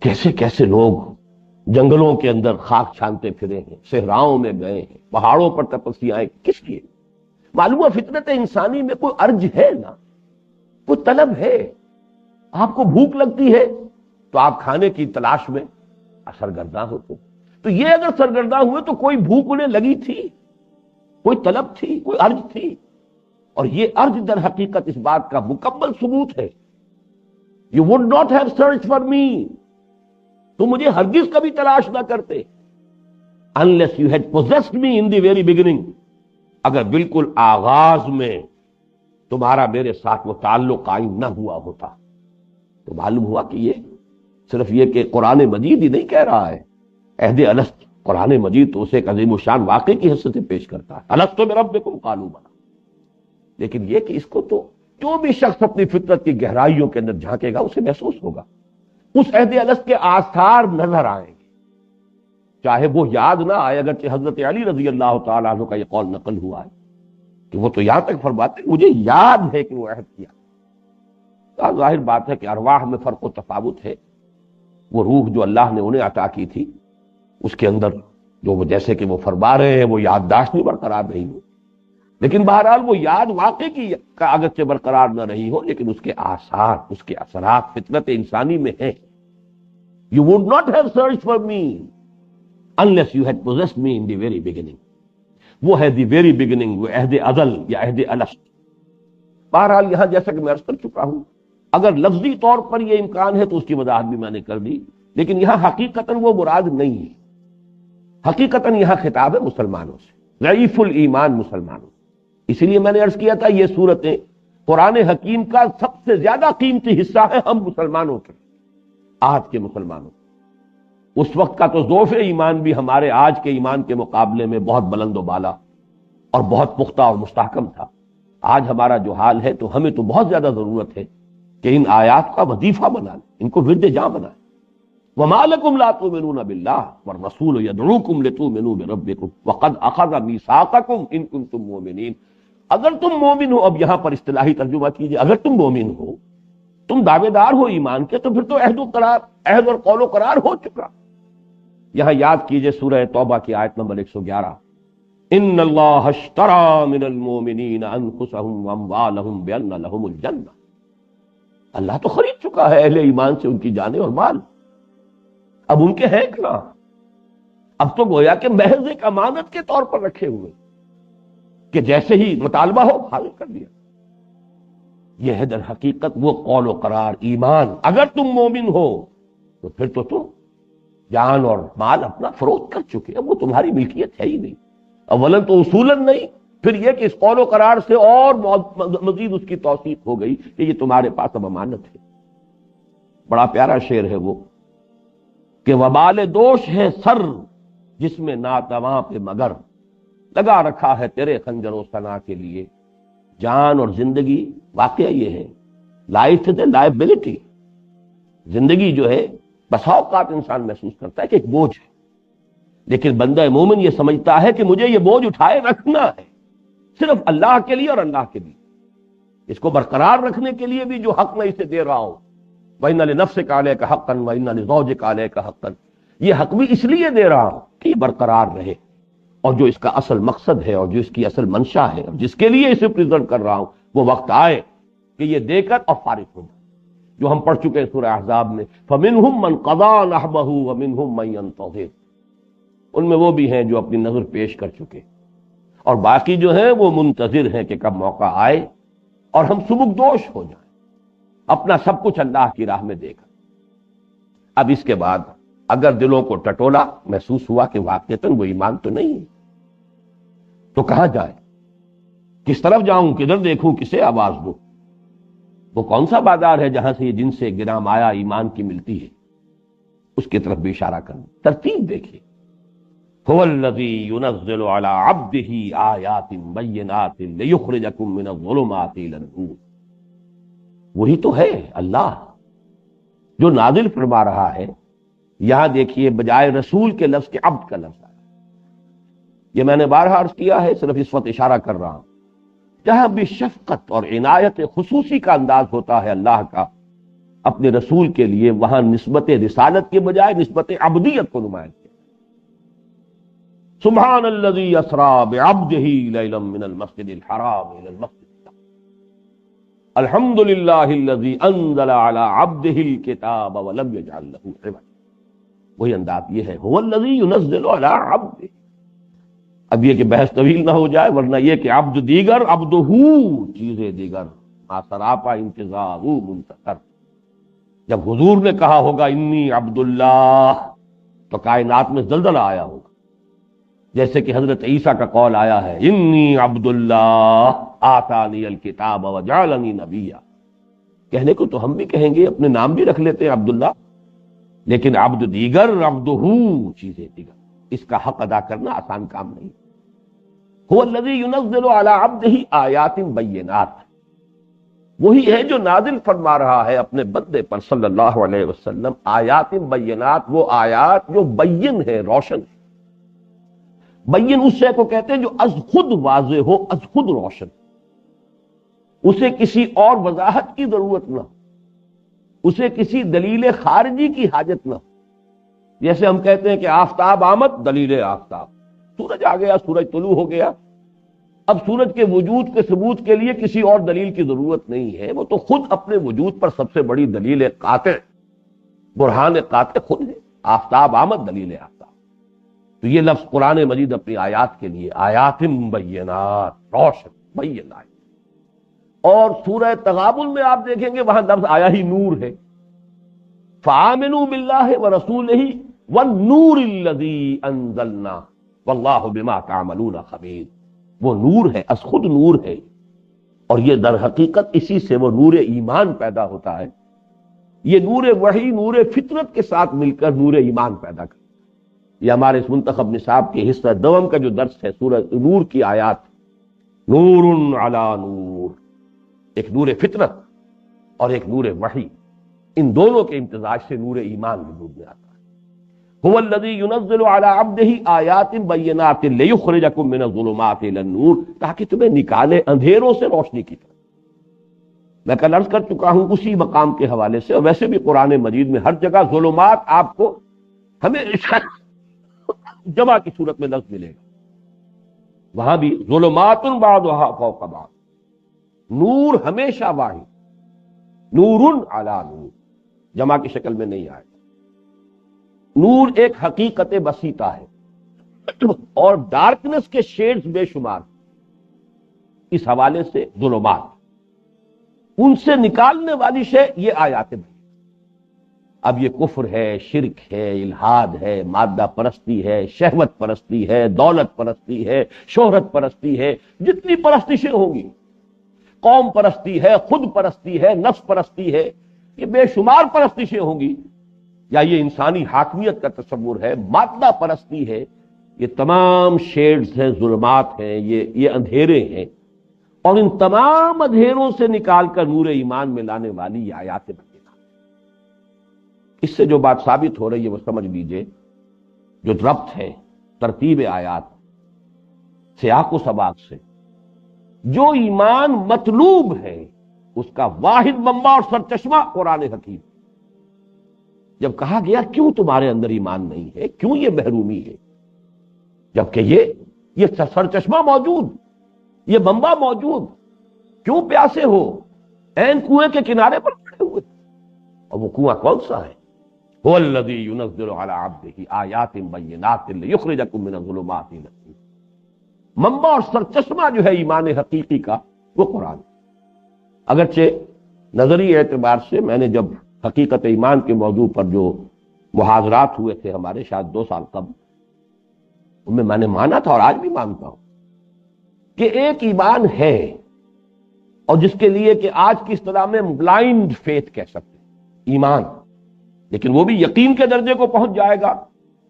کیسے کیسے لوگ جنگلوں کے اندر خاک چھانتے پھرے ہیں، صحراؤں میں گئے ہیں، پہاڑوں پر تپسیاں، کس لیے؟ معلوم ہے فطرت انسانی میں کوئی ارج ہے نا، کوئی طلب ہے۔ آپ کو بھوک لگتی ہے تو آپ کھانے کی تلاش میں سرگرداں ہوتے، تو یہ اگر سرگرداں ہوئے تو کوئی بھوک انہیں لگی تھی، کوئی طلب تھی، کوئی ارج تھی، اور یہ ارج در حقیقت اس بات کا مکمل ثبوت ہے۔ You would not have searched for me، تم مجھے ہرگز کبھی تلاش نہ کرتے، unless you had possessed me in the very beginning، اگر بالکل آغاز میں تمہارا میرے ساتھ وہ تعلق قائم نہ ہوا ہوتا۔ تو معلوم ہوا کہ یہ صرف یہ کہ قرآن مجید ہی نہیں کہہ رہا ہے، عہد الست، قرآن مجید تو اسے ایک عظیم الشان واقعے کی حیثیت سے پیش کرتا ہے، الست بربکم قالوا بلی۔ لیکن یہ کہ اس کو تو جو بھی شخص اپنی فطرت کی گہرائیوں کے اندر جھانکے گا اسے محسوس ہوگا، اس عہد الست کے آثار نظر آئیں گے، چاہے وہ یاد نہ آئے۔ اگرچہ حضرت علی رضی اللہ تعالیٰ عنہ کا یہ قول نقل ہوا ہے کہ وہ تو یہاں تک فرماتے مجھے یاد ہے کہ وہ عہد کیا۔ تو ظاہر بات ہے کہ ارواح میں فرق و تفاوت ہے، وہ روح جو اللہ نے انہیں عطا کی تھی اس کے اندر جو وہ جیسے کہ وہ فرما رہے ہیں وہ یادداشت بھی برقرار نہیں ہوئی، لیکن بہرحال وہ یاد واقع کی کا اگرچہ برقرار نہ رہی ہو، لیکن اس کے آثار، اس کے اثرات فطرت انسانی میں ہیں. You would not have searched for me unless you had possessed me in the very beginning. وہ ہے دی ویری بگننگ، وہ عہد ازل یا عہد الست. بہرحال یہاں جیسا کہ میں عرض کر چکا ہوں، اگر لفظی طور پر یہ امکان ہے تو اس کی وضاحت بھی میں نے کر دی، لیکن یہاں حقیقتاً وہ مراد نہیں ہے. حقیقتاً یہاں خطاب ہے مسلمانوں سے، ضعیف الایمان مسلمانوں. اسی لیے میں نے عرض کیا تھا یہ صورتیں قرآن حکیم کا سب سے زیادہ قیمتی حصہ ہے ہم مسلمانوں کے، آج کے مسلمانوں. اس وقت کا تو ضعف ایمان بھی ہمارے آج کے ایمان کے مقابلے میں بہت بلند و بالا اور بہت پختہ اور مستحکم تھا. آج ہمارا جو حال ہے تو ہمیں تو بہت زیادہ ضرورت ہے کہ ان آیات کا وظیفہ بنا لیں، ان کو ورد جاں بنائیں. وَمَا لَكُمْ لَا تُؤْمِنُونَ بِاللَّهِ وَالرَّسُولُ يَدْعُوكُمْ لِتُؤْمِنُوا بِرَبِّكُمْ وَقَدْ أَخَذَ مِيثَاقَكُمْ إِن كُنتُم مُّؤْمِنِينَ. اگر تم مومن ہو، اب یہاں پر اصطلاحی ترجمہ کیجئے، اگر تم مومن ہو، تم دعوے دار ہو ایمان کے، تو پھر تو عہد اور قول و قرار ہو چکا. یہاں یاد کیجئے سورہ توبہ کی آیت نمبر 111، ان اللہ اشتری من المؤمنین انفسهم واموالهم بان لهم الجنہ. اللہ تو خرید چکا ہے اہل ایمان سے ان کی جانیں اور مال. اب ان کے ہیں کہاں؟ اب تو گویا کہ محض ایک امانت کے طور پر رکھے ہوئے کہ جیسے ہی مطالبہ ہو حاضر کر دیا. یہ ہے در حقیقت وہ قول و قرار ایمان. اگر تم مومن ہو تو پھر تو تم جان اور مال اپنا فروخت کر چکے، اب وہ تمہاری ملکیت ہے ہی نہیں. اولاً تو اصولاً نہیں، پھر یہ کہ اس قول و قرار سے اور مزید اس کی توثیق ہو گئی کہ یہ تمہارے پاس اب امانت ہے. بڑا پیارا شعر ہے وہ کہ وبال دوش ہے سر جس میں ناتواں پہ مگر، لگا رکھا ہے تیرے خنجر و ثنا کے لیے. جان اور زندگی، واقعہ یہ ہے لائف از اے لائبلٹی. زندگی جو ہے بسا اوقات انسان محسوس کرتا ہے کہ ایک بوجھ ہے، لیکن بندہ مومن یہ سمجھتا ہے کہ مجھے یہ بوجھ اٹھائے رکھنا ہے صرف اللہ کے لیے اور اللہ کے لیے. اس کو برقرار رکھنے کے لیے بھی جو حق میں اسے دے رہا ہوں، وَإِنَّ لِنَفْسِكَ عَلَيْكَ حَقًّا وَإِنَّ لِزَوْجِكَ عَلَيْكَ حَقًّا، یہ حق بھی اس لیے دے رہا ہوں کہ یہ برقرار رہے، اور جو اس کا اصل مقصد ہے اور جو اس کی اصل منشا ہے اور جس کے لیے اسے پریزرو کر رہا ہوں، وہ وقت آئے کہ یہ دے کر اور فارغ ہو جائے. جو ہم پڑھ چکے ہیں سورہ احزاب میں، فَمِنْهُمْ مَنْ قَضَىٰ نَحْبَهُ وَمِنْهُمْ مَنْ يَنتَظِرُ. ان میں وہ بھی ہیں جو اپنی نظر پیش کر چکے، اور باقی جو ہیں وہ منتظر ہیں کہ کب موقع آئے اور ہم سبکدوش ہو جائیں اپنا سب کچھ اللہ کی راہ میں دے کر. اب اس کے بعد اگر دلوں کو ٹٹولا محسوس ہوا کہ واقعتاً وہ ایمان تو نہیں ہے، تو کہاں جائے، کس طرف جاؤں، کدھر دیکھوں، کسے آواز دوں؟ وہ کون سا بازار ہے جہاں سے یہ جن سے گراں مایا ایمان کی ملتی ہے؟ اس کی طرف بھی اشارہ کرنا. ترتیب دیکھیے، هو الذی ينزل على عبده آیات بینات لیخرجکم من الظلمات الى النور. وہی تو ہے اللہ جو نازل فرما رہا ہے. یہاں دیکھیے بجائے رسول کے لفظ کے عبد کا لفظ آیا. یہ میں نے بارہا عرض کیا ہے، صرف اس وقت اشارہ کر رہا ہوں. جہاں بھی شفقت اور عنایت خصوصی کا انداز ہوتا ہے اللہ کا اپنے رسول کے لیے، وہاں نسبت رسالت کے بجائے نسبت عبدیت کو نمایاں کیا. سبحان الذی اسری بعبدہ لیلا من المسجد الحرام الى المسجد الاقصى الحمد للہ الذی انزل علی عبدہ الکتاب ولم یجعل له عوجا. وہی انداز یہ ہے، هو الذی ينزل علی عبدہ. اب یہ کہ بحث طویل نہ ہو جائے، ورنہ یہ کہ عبد دیگر عبدہ چیزیں دیگر ما سراپا انتظار منتظر. جب حضور نے کہا ہوگا انی عبد اللہ تو کائنات میں زلزلہ آیا ہوگا، جیسے کہ حضرت عیسیٰ کا قول آیا ہے انی عبد اللہ آتانی الکتاب وجعلنی نبیا. کہنے کو تو ہم بھی کہیں گے، اپنے نام بھی رکھ لیتے ہیں عبداللہ، لیکن عبد دیگر عبدہ چیزیں دیگر، اس کا حق ادا کرنا آسان کام نہیں. هو الذی ينزل علی عبدہ آیات بینات، وہی ہے جو نازل فرما رہا ہے اپنے بندے پر صلی اللہ علیہ وسلم آیات بینات، وہ آیات جو بین ہے، روشن ہے. بین اس شے کو کہتے ہیں جو از خود واضح ہو، از خود روشن، اسے کسی اور وضاحت کی ضرورت نہ، اسے کسی دلیل خارجی کی حاجت نہ. جیسے ہم کہتے ہیں کہ آفتاب آمد، دلیل آفتاب، سورج آ گیا، سورج طلوع ہو گیا، اب سورج کے وجود کے ثبوت کے لیے کسی اور دلیل کی ضرورت نہیں ہے، وہ تو خود اپنے وجود پر سب سے بڑی دلیل قاطع، برہان قاطع خود ہے۔ آفتاب آمد دلیل آفتاب۔ تو یہ لفظ قرآن مجید اپنی آیات کے لیے آیات بینات، روشن بینات۔ اور سورہ تغابن میں آپ دیکھیں گے وہاں لفظ آیا ہی نور ہے، فآمنوا باللہ ورسولہ والنور الذی انزلنا واللہ بما تعملون خبیر۔ وہ نور ہے، از خود نور ہے، اور یہ در حقیقت اسی سے وہ نور ایمان پیدا ہوتا ہے۔ یہ نور وحی نور فطرت کے ساتھ مل کر نور ایمان پیدا کرتا ہے۔ یہ ہمارے اس منتخب نصاب کے حصہ دوم کا جو درس ہے سورہ نور کی آیات، نور علی نور، ایک نور فطرت اور ایک نور وحی، ان دونوں کے امتزاج سے نور ایمان وجود میں آتا ہے۔ هو الذی ينزل على عبده آیات بینات لیخرجکم من الظلمات الی النور، تاکہ تمہیں نکالے اندھیروں سے روشنی کی طرف۔ میں کل عرض کر چکا ہوں اسی مقام کے حوالے سے، اور ویسے بھی قرآن مجید میں ہر جگہ ظلمات آپ کو ہمیشہ جمع کی صورت میں لفظ ملے گا، وہاں بھی ظلمات بعضها فوق بعض، نور ہمیشہ واحد، نور علی نور، جمع کی شکل میں نہیں آئے۔ نور ایک حقیقت بسیطہ ہے اور ڈارکنس کے شیڈز بے شمار، اس حوالے سے ظلمات، ان سے نکالنے والی شے یہ آیات ہیں۔ اب یہ کفر ہے، شرک ہے، الحاد ہے، مادہ پرستی ہے، شہوت پرستی ہے، دولت پرستی ہے، شہرت پرستی ہے، جتنی پرستشیں ہوں گی، قوم پرستی ہے، خود پرستی ہے، نفس پرستی ہے، یہ بے شمار پرستشیں ہوں گی، یا یہ انسانی حاکمیت کا تصور ہے، مادہ پرستی ہے، یہ تمام شیڈز ہیں، ظلمات ہیں، یہ اندھیرے ہیں، اور ان تمام اندھیروں سے نکال کر نور ایمان میں لانے والی یہ آیات بینات۔ اس سے جو بات ثابت ہو رہی ہے وہ سمجھ لیجئے، جو ربط ہے ترتیب آیات سیاق و سباق سے، جو ایمان مطلوب ہے اس کا واحد منبع اور سرچشمہ قرآن حکیم۔ جب کہا گیا کیوں تمہارے اندر ایمان نہیں ہے، کیوں یہ محرومی ہے، جبکہ یہ سرچشمہ موجود، یہ منبع موجود، کیوں پیاسے ہو، عین کنویں کے کنارے پر کھڑے ہوئے، اور وہ کنواں کون سا ہے؟ هو الذی ينزل على عبده آیات بینات لیخرجکم من الظلمات الى النور۔ منبع اور سرچشمہ جو ہے ایمان حقیقی کا وہ قرآن۔ اگرچہ نظری اعتبار سے میں نے جب حقیقت ایمان کے موضوع پر جو محاضرات ہوئے تھے ہمارے شاید 2 سال قبل، ان میں نے مانا تھا اور آج بھی مانتا ہوں کہ ایک ایمان ہے، اور جس کے لیے کہ آج کی اصطلاح میں بلائنڈ فیتھ کہہ سکتے ہیں، ایمان، لیکن وہ بھی یقین کے درجے کو پہنچ جائے گا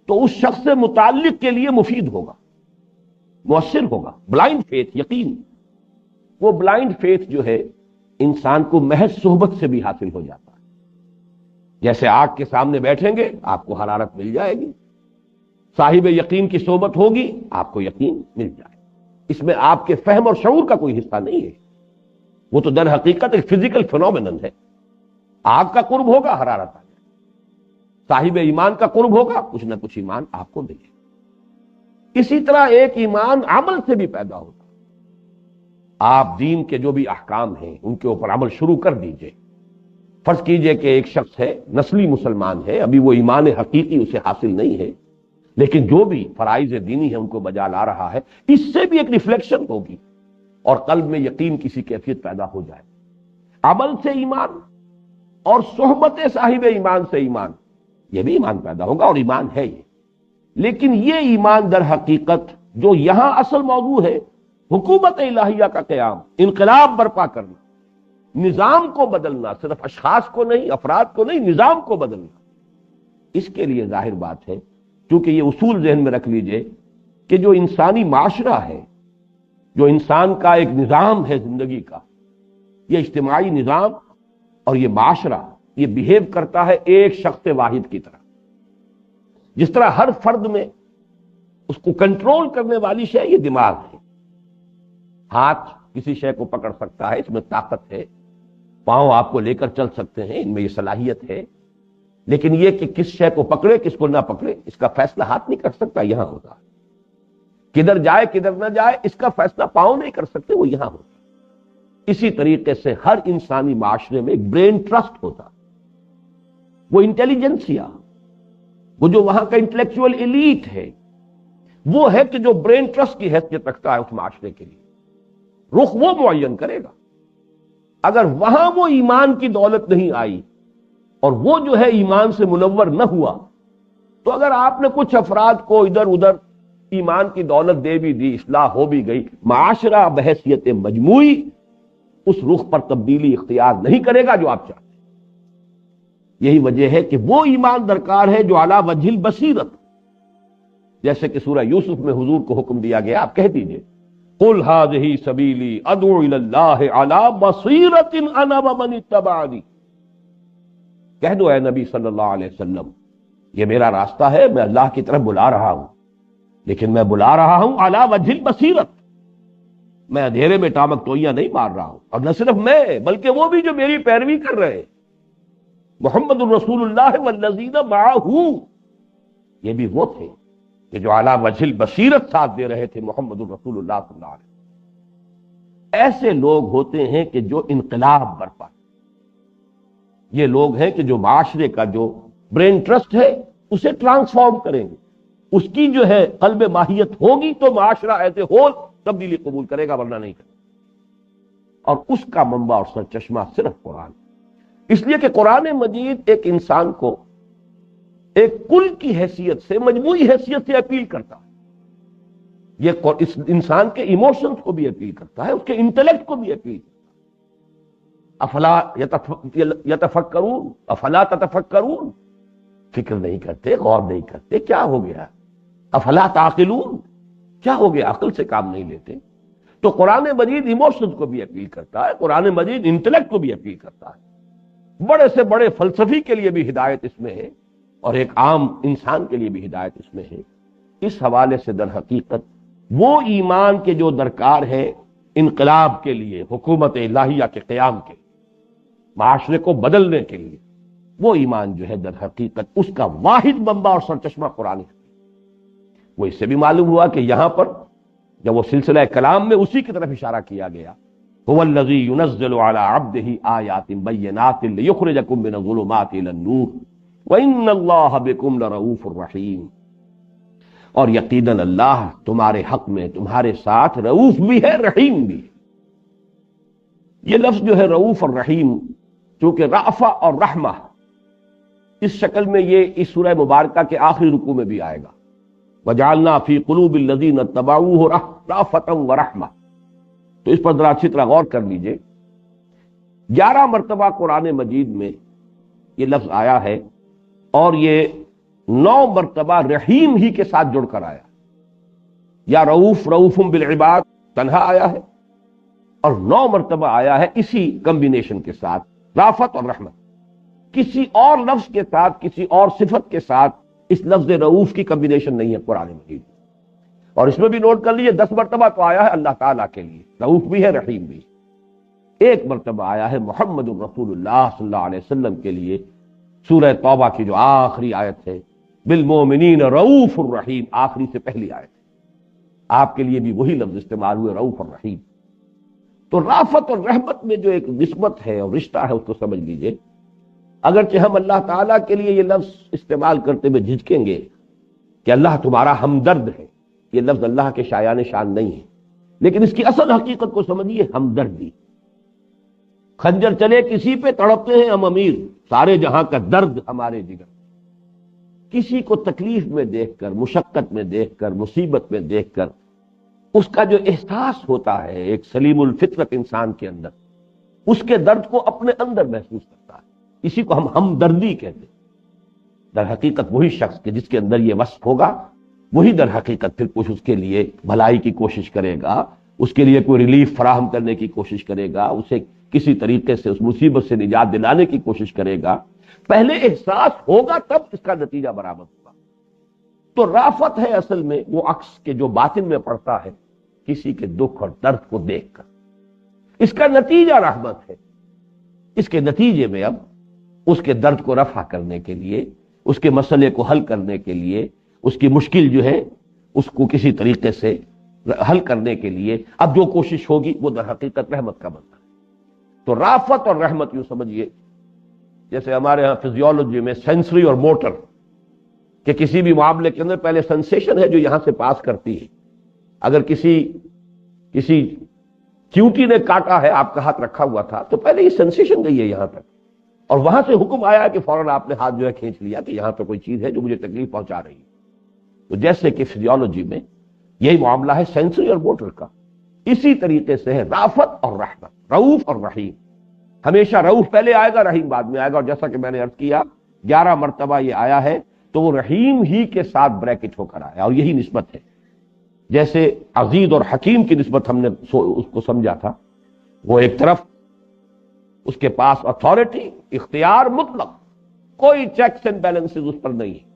تو اس شخص سے متعلق کے لیے مفید ہوگا، مؤثر ہوگا۔ بلائنڈ فیتھ، یقین، وہ بلائنڈ فیتھ جو ہے انسان کو محض صحبت سے بھی حاصل ہو جاتا ہے۔ جیسے آگ کے سامنے بیٹھیں گے آپ کو حرارت مل جائے گی، صاحب یقین کی صحبت ہوگی آپ کو یقین مل جائے گا۔ اس میں آپ کے فہم اور شعور کا کوئی حصہ نہیں ہے، وہ تو در حقیقت ایک فزیکل فینومینن ہے۔ آگ کا قرب ہوگا حرارت آ جائے، صاحب ایمان کا قرب ہوگا کچھ نہ کچھ ایمان آپ کو ملے۔ اسی طرح ایک ایمان عمل سے بھی پیدا ہوتا ہے۔ آپ دین کے جو بھی احکام ہیں ان کے اوپر عمل شروع کر دیجئے۔ فرض کیجئے کہ ایک شخص ہے، نسلی مسلمان ہے، ابھی وہ ایمان حقیقی اسے حاصل نہیں ہے، لیکن جو بھی فرائض دینی ہے ان کو بجا لا رہا ہے، اس سے بھی ایک ریفلیکشن ہوگی اور قلب میں یقین کسی کیفیت پیدا ہو جائے۔ عمل سے ایمان اور صحبت صاحب ایمان سے ایمان، یہ بھی ایمان پیدا ہوگا، اور ایمان ہے یہ۔ لیکن یہ ایمان در حقیقت جو یہاں اصل موضوع ہے، حکومت الہیہ کا قیام، انقلاب برپا کرنا، نظام کو بدلنا، صرف اشخاص کو نہیں، افراد کو نہیں، نظام کو بدلنا، اس کے لیے ظاہر بات ہے، کیونکہ یہ اصول ذہن میں رکھ لیجئے کہ جو انسانی معاشرہ ہے، جو انسان کا ایک نظام ہے زندگی کا، یہ اجتماعی نظام اور یہ معاشرہ، یہ بیہیو کرتا ہے ایک شخص واحد کی طرح۔ جس طرح ہر فرد میں اس کو کنٹرول کرنے والی شے یہ دماغ ہے۔ ہاتھ کسی شے کو پکڑ سکتا ہے، اس میں طاقت ہے، پاؤں آپ کو لے کر چل سکتے ہیں، ان میں یہ صلاحیت ہے، لیکن یہ کہ کس شے کو پکڑے کس کو نہ پکڑے اس کا فیصلہ ہاتھ نہیں کر سکتا، یہاں ہوتا ہے۔ کدھر جائے کدھر نہ جائے اس کا فیصلہ پاؤں نہیں کر سکتے، وہ یہاں ہوتا۔ اسی طریقے سے ہر انسانی معاشرے میں ایک برین ٹرسٹ ہوتا، وہ انٹیلیجنسیا، وہ جو وہاں کا انٹلیکچوئل ایلیٹ ہے، وہ ہے کہ جو برین ٹرسٹ کی حیثیت رکھتا ہے اس معاشرے کے لیے، رخ وہ معین کرے گا۔ اگر وہاں وہ ایمان کی دولت نہیں آئی اور وہ جو ہے ایمان سے منور نہ ہوا، تو اگر آپ نے کچھ افراد کو ادھر ادھر ایمان کی دولت دے بھی دی، اصلاح ہو بھی گئی، معاشرہ بحیثیت مجموعی اس رخ پر تبدیلی اختیار نہیں کرے گا جو آپ چاہتے ہیں۔ یہی وجہ ہے کہ وہ ایمان درکار ہے جو علی وجہ البصیرت، جیسے کہ سورہ یوسف میں حضور کو حکم دیا گیا، آپ کہہ دیجئے قل ھذہ سبیلی ادعو الی اللہ علی بصیرۃ انا ومن اتبعنی، کہہ دو اے نبی صلی اللہ علیہ وسلم، یہ میرا راستہ ہے، میں اللہ کی طرف بلا رہا ہوں، لیکن میں بلا رہا ہوں علی وجہ البصیرت، میں اندھیرے میں ٹامک ٹوئیاں نہیں مار رہا ہوں، اور نہ صرف میں بلکہ وہ بھی جو میری پیروی کر رہے ہیں، محمد الرسول اللہ والذین معہ، یہ بھی وہ تھے کہ جو علی وجہ البصیرت ساتھ دے رہے تھے محمد الرسول اللہ صلی اللہ علیہ وسلم۔ ایسے لوگ ہوتے ہیں کہ جو انقلاب برپا، یہ لوگ ہیں کہ جو معاشرے کا جو برین ٹرسٹ ہے اسے ٹرانسفارم کریں گے، اس کی جو ہے قلب ماہیت ہوگی تو معاشرہ ایسے ہو تبدیلی قبول کرے گا، ورنہ نہیں کرے گا۔ اور اس کا منبع اور سرچشمہ صرف قرآن، اس لیے کہ قرآن مجید ایک انسان کو ایک کل کی حیثیت سے، مجموعی حیثیت سے اپیل کرتا ہے، یہ اس انسان کے ایموشنز کو بھی اپیل کرتا ہے، اس کے انٹلیکٹ کو بھی اپیل کرتا ہے۔ افلا یتفکرون افلا تتفکرون، فکر نہیں کرتے، غور نہیں کرتے، کیا ہو گیا؟ افلا تعقلون، کیا ہو گیا؟ عقل سے کام نہیں لیتے۔ تو قرآن مجید ایموشنز کو بھی اپیل کرتا ہے، قرآن مجید انٹلیکٹ کو بھی اپیل کرتا ہے۔ بڑے سے بڑے فلسفی کے لیے بھی ہدایت اس میں ہے، اور ایک عام انسان کے لیے بھی ہدایت اس میں ہے۔ اس حوالے سے در حقیقت وہ ایمان کے جو درکار ہے انقلاب کے لیے، حکومت الہیہ کے قیام کے، معاشرے کو بدلنے کے لیے، وہ ایمان جو ہے در حقیقت اس کا واحد منبع اور سرچشمہ قرآن ہے۔ وہ اس سے بھی معلوم ہوا کہ یہاں پر جب وہ سلسلہ کلام میں اسی کی طرف اشارہ کیا گیا، هو الذی ينزل على عبده آیات بینات لیخرجکم من الظلمات الى النور وَإِنَّ اللَّهَ بِكُمْ لَرَؤُوفٌ رَحِيمٌ، اور یقیناً اللہ تمہارے حق میں تمہارے ساتھ رؤوف بھی ہے، رحیم بھی ہے۔ یہ لفظ جو ہے رؤوف اور رحیم، چونکہ رأفہ اور رحمہ اس شکل میں یہ اس سورہ مبارکہ کے آخری رکوع میں بھی آئے گا، وَجَعَلْنَا فِي قُلُوبِ الَّذِينَ اتَّبَعُوهُ رَأْفَةً وَرَحْمَةً، تو اس پر ذرا اچھی طرح غور کر لیجئے۔ 11 مرتبہ قرآن مجید میں یہ لفظ آیا ہے، اور یہ 9 مرتبہ رحیم ہی کے ساتھ جڑ کر آیا، یا رؤوف بالعباد تنہا آیا ہے، اور 9 مرتبہ آیا ہے اسی کمبینیشن کے ساتھ، رافت اور رحمت۔ کسی اور لفظ کے ساتھ، کسی اور صفت کے ساتھ اس لفظ رؤوف کی کمبینیشن نہیں ہے قرآن مجید۔ اور اس میں بھی نوٹ کر لیجیے 10 مرتبہ تو آیا ہے اللہ تعالیٰ کے لیے، رؤوف بھی ہے رحیم بھی۔ 1 مرتبہ آیا ہے محمد الرسول اللہ صلی اللہ علیہ وسلم کے لیے، سورہ توبہ کی جو آخری آیت ہے، بالمومنین رؤوف الرحیم، آخری سے پہلی آیت ہے، آپ کے لیے بھی وہی لفظ استعمال ہوئے، رؤوف الرحیم۔ تو رافت اور رحمت میں جو ایک نسبت ہے اور رشتہ ہے اس کو سمجھ لیجئے۔ اگرچہ ہم اللہ تعالیٰ کے لیے یہ لفظ استعمال کرتے ہوئے جھجکیں گے کہ اللہ تمہارا ہمدرد ہے، یہ لفظ اللہ کے شایان شان نہیں ہے، لیکن اس کی اصل حقیقت کو سمجھیے، ہمدردی۔ خنجر چلے کسی پہ تڑپتے ہیں ہم امیر، سارے جہاں کا درد ہمارے جگر۔ کسی کو تکلیف میں دیکھ کر، مشقت میں دیکھ کر، مصیبت میں دیکھ کر اس کا جو احساس ہوتا ہے ایک سلیم الفطرت انسان کے اندر، اس کے درد کو اپنے اندر محسوس کرتا ہے، اسی کو ہم ہمدردی کہتے ہیں۔ در حقیقت وہی شخص کہ جس کے اندر یہ وصف ہوگا، وہی در حقیقت پھر کچھ اس کے لیے بھلائی کی کوشش کرے گا، اس کے لیے کوئی ریلیف فراہم کرنے کی کوشش کرے گا، اسے کسی طریقے سے اس مصیبت سے نجات دلانے کی کوشش کرے گا۔ پہلے احساس ہوگا تب اس کا نتیجہ برآمد ہوگا۔ تو رافت ہے اصل میں وہ عکس کے جو باطن میں پڑتا ہے کسی کے دکھ اور درد کو دیکھ کر، اس کا نتیجہ رحمت ہے۔ اس کے نتیجے میں اب اس کے درد کو رفع کرنے کے لیے، اس کے مسئلے کو حل کرنے کے لیے، اس کی مشکل جو ہے اس کو کسی طریقے سے حل کرنے کے لیے اب جو کوشش ہوگی وہ در حقیقت رحمت کا بنتا ہے۔ تو رافت اور رحمت یوں سمجھیے جیسے ہمارے ہاں فزیولوجی میں سینسری اور موٹر کہ کسی بھی معاملے کے اندر پہلے سنسیشن ہے جو یہاں سے پاس کرتی ہے۔ اگر کسی چیونٹی نے کاٹا ہے، آپ کا ہاتھ رکھا ہوا تھا تو پہلے یہ سنسیشن گئی ہے یہاں تک، اور وہاں سے حکم آیا کہ فوراً آپ نے ہاتھ جو ہے کھینچ لیا کہ یہاں پہ کوئی چیز ہے جو مجھے تکلیف پہنچا رہی ہے۔ تو جیسے کہ فزیولوجی میں یہی معاملہ ہے سینسری اور موٹر کا، اسی طریقے سے ہے رافت اور رحمت، رؤوف اور رحیم۔ ہمیشہ رؤوف پہلے آئے گا، رحیم بعد میں آئے گا، اور جیسا کہ میں نے عرض کیا 11 مرتبہ یہ آیا ہے تو وہ رحیم ہی کے ساتھ بریکٹ ہو کر آیا، اور یہی نسبت ہے۔ جیسے عزیز اور حکیم کی نسبت ہم نے اس کو سمجھا تھا، وہ ایک طرف اس کے پاس اتھارٹی، اختیار مطلق، کوئی چیکس اینڈ بیلنسز اس پر نہیں ہے،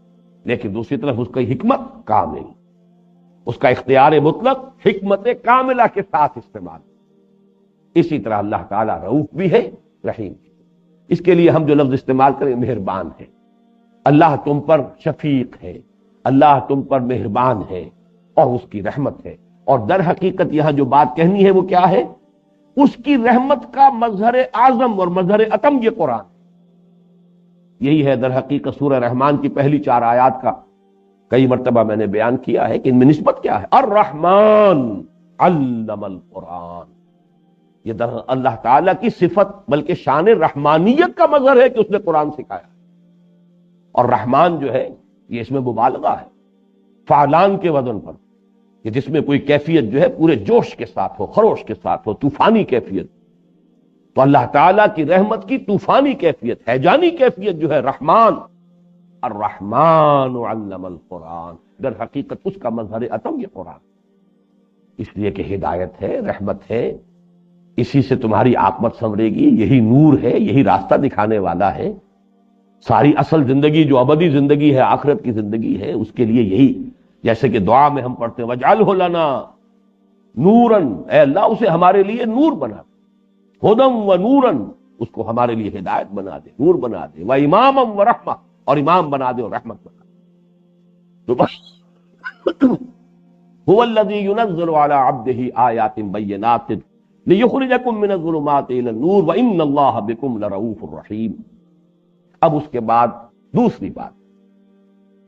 لیکن دوسری طرف اس کی حکمت کامل، اس کا اختیار مطلق حکمت کاملہ کے ساتھ استعمال۔ اسی طرح اللہ تعالیٰ رؤوف بھی ہے، رحیم بھی ہے۔ اس کے لیے ہم جو لفظ استعمال کریں مہربان ہے، اللہ تم پر شفیق ہے، اللہ تم پر مہربان ہے اور اس کی رحمت ہے۔ اور در حقیقت یہاں جو بات کہنی ہے وہ کیا ہے؟ اس کی رحمت کا مظہر اعظم اور مظہر اتم یہ قرآن، یہی ہے در حقیقت سورہ رحمان کی پہلی 4 آیات کا کئی مرتبہ میں نے بیان کیا ہے کہ ان میں نسبت کیا ہے؟ الرحمن علم القرآن، یہ در اللہ تعالیٰ کی صفت بلکہ شان رحمانیت کا مظہر ہے کہ اس نے قرآن سکھایا، اور رحمان جو ہے یہ اس میں مبالغہ ہے فعلان کے وزن پر، کہ جس میں کوئی کیفیت جو ہے پورے جوش کے ساتھ ہو، خروش کے ساتھ ہو، طوفانی کیفیت۔ تو اللہ تعالیٰ کی رحمت کی طوفانی کیفیت، ہیجانی کیفیت جو ہے رحمان، الرحمن علم القرآن، در حقیقت اس کا مظہر اتم یہ قرآن، اس لیے کہ ہدایت ہے، رحمت ہے، اسی سے تمہاری عاقبت سنورے گی، یہی نور ہے، یہی راستہ دکھانے والا ہے۔ ساری اصل زندگی جو ابدی زندگی ہے، آخرت کی زندگی ہے، اس کے لیے یہی، جیسے کہ دعا میں ہم پڑھتے ہیں وَاجْعَلْهُ لَنَا نُورًا، اے اللہ اسے ہمارے لیے نور بنا دے، ہدم و نورن، اس کو ہمارے لیے ہدایت بنا دے، نور بنا دے، وَإِمَامًا وَرَحْمَةً، اور امام بنا دے اور رحمت بنا دے۔ تو بس هو الذي ينزل على عبده آيات بينات ليخرجكم من الظلمات إلى النور وإن الله بكم لرؤوف رحيم۔ اب اس کے بعد دوسری بات،